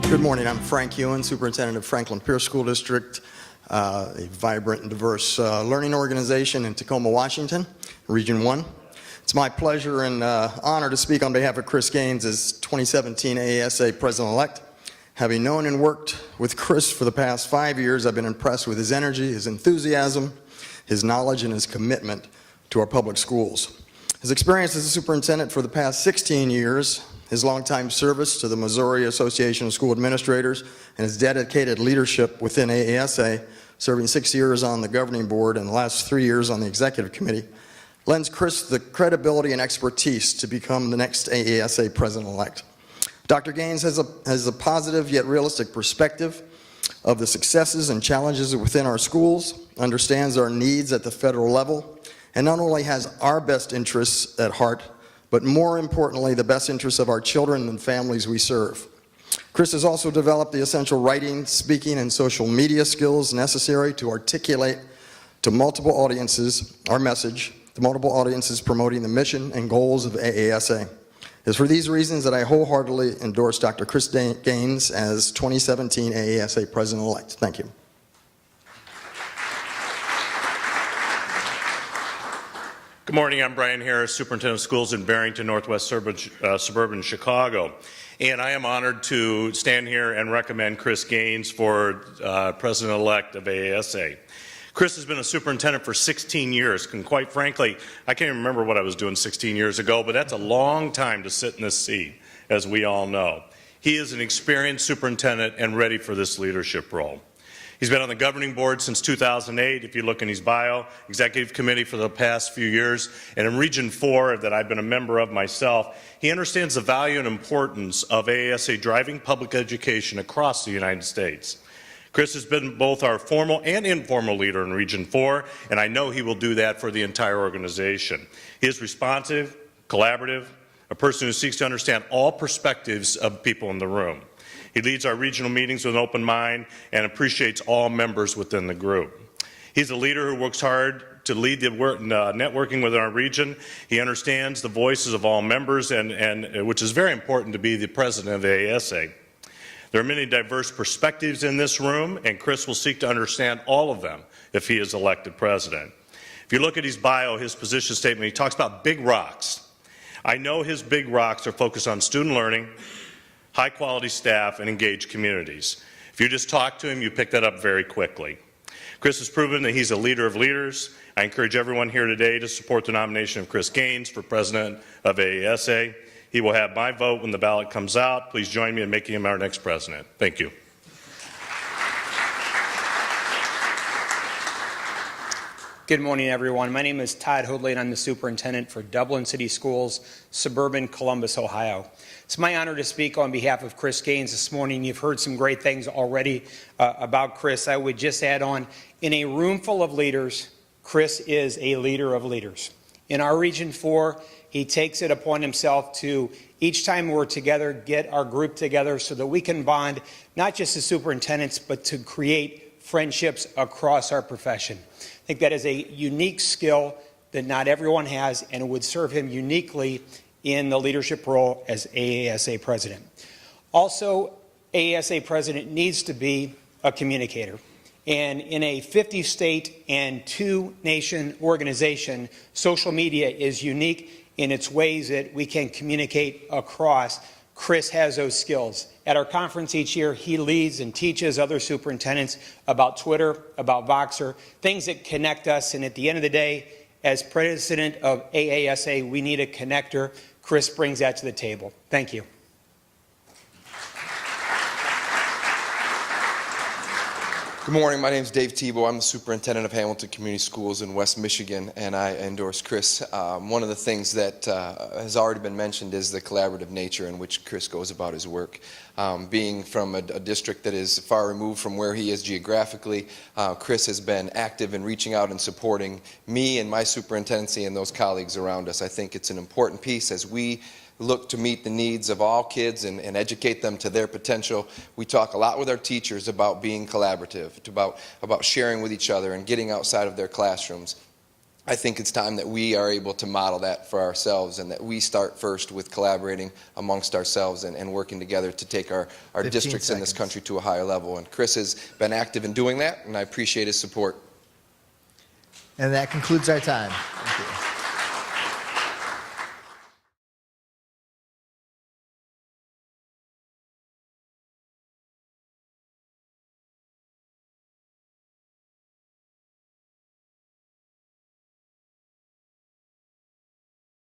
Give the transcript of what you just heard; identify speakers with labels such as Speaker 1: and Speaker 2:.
Speaker 1: Good morning. I'm Frank Ewan, Superintendent of Franklin Pierce School District, a vibrant and diverse learning organization in Tacoma, Washington, Region 1. It's my pleasure and honor to speak on behalf of Chris Gaines as 2017 AASA President-elect. Having known and worked with Chris for the past 5 years, I've been impressed with his energy, his enthusiasm, his knowledge, and his commitment to our public schools. His experience as a superintendent for the past 16 years, his longtime service to the Missouri Association of School Administrators, and his dedicated leadership within AASA, serving 6 years on the governing board and the last 3 years on the executive committee, lends Chris the credibility and expertise to become the next AASA President-elect. Dr. Gaines has a positive yet realistic perspective of the successes and challenges within our schools, understands our needs at the federal level, and not only has our best interests at heart, but more importantly, the best interests of our children and families we serve. Chris has also developed the essential writing, speaking, and social media skills necessary to articulate to multiple audiences our message, to multiple audiences promoting the mission and goals of AASA. It's for these reasons that I wholeheartedly endorse Dr. Chris Gaines as 2017 AASA President-elect. Thank you.
Speaker 2: Good morning, I'm Brian Harris, Superintendent of Schools in Barrington, Northwest suburban Chicago. And I am honored to stand here and recommend Chris Gaines for President-elect of AASA. Chris has been a superintendent for 16 years, and quite frankly, I can't even remember what I was doing 16 years ago, but that's a long time to sit in this seat, as we all know. He is an experienced superintendent and ready for this leadership role. He's been on the governing board since 2008, if you look in his bio, executive committee for the past few years, and in Region 4 that I've been a member of myself, he understands the value and importance of AASA driving public education across the United States. Chris has been both our formal and informal leader in Region 4, and I know he will do that for the entire organization. He is responsive, collaborative, a person who seeks to understand all perspectives of people in the room. He leads our regional meetings with an open mind and appreciates all members within the group. He's a leader who works hard to lead the networking within our region. He understands the voices of all members, and which is very important to be the president of AASA. There are many diverse perspectives in this room, and Chris will seek to understand all of them if he is elected president. If you look at his bio, his position statement, he talks about big rocks. I know his big rocks are focused on student learning, high-quality staff, and engaged communities. If you just talk to him, you pick that up very quickly. Chris has proven that he's a leader of leaders. I encourage everyone here today to support the nomination of Chris Gaines for President of AASA. He will have my vote when the ballot comes out. Please join me in making him our next president. Thank you.
Speaker 3: Good morning, everyone. My name is Todd Hoadley, and I'm the superintendent for Dublin City Schools, suburban Columbus, Ohio. It's my honor to speak on behalf of Chris Gaines this morning. You've heard some great things already about Chris. I would just add on, in a room full of leaders, Chris is a leader of leaders. In our Region 4, he takes it upon himself to, each time we're together, get our group together so that we can bond, not just as superintendents, but to create friendships across our profession. I think that is a unique skill that not everyone has, and it would serve him uniquely in the leadership role as AASA president. Also, AASA president needs to be a communicator. And in a 50-state and 2-nation organization, social media is unique in its ways that we can communicate across. Chris has those skills. At our conference each year, he leads and teaches other superintendents about Twitter, about Voxer, things that connect us. And at the end of the day, as president of AASA, we need a connector. Chris brings that to the table. Thank you.
Speaker 4: Good morning, my name is Dave Tebow. I'm the superintendent of Hamilton Community Schools in West Michigan, and I endorse Chris. One of the things that has already been mentioned is the collaborative nature in which Chris goes about his work. Being from a district that is far removed from where he is geographically, Chris has been active in reaching out and supporting me and my superintendency and those colleagues around us. I think it's an important piece as we look to meet the needs of all kids and educate them to their potential. We talk a lot with our teachers about being collaborative, about sharing with each other and getting outside of their classrooms. I think it's time that we are able to model that for ourselves and that we start first with collaborating amongst ourselves and working together to take our
Speaker 5: 15
Speaker 4: districts in this
Speaker 5: seconds.
Speaker 4: country to a higher level. And Chris has been active in doing that, and I appreciate his support.
Speaker 5: And that concludes our time.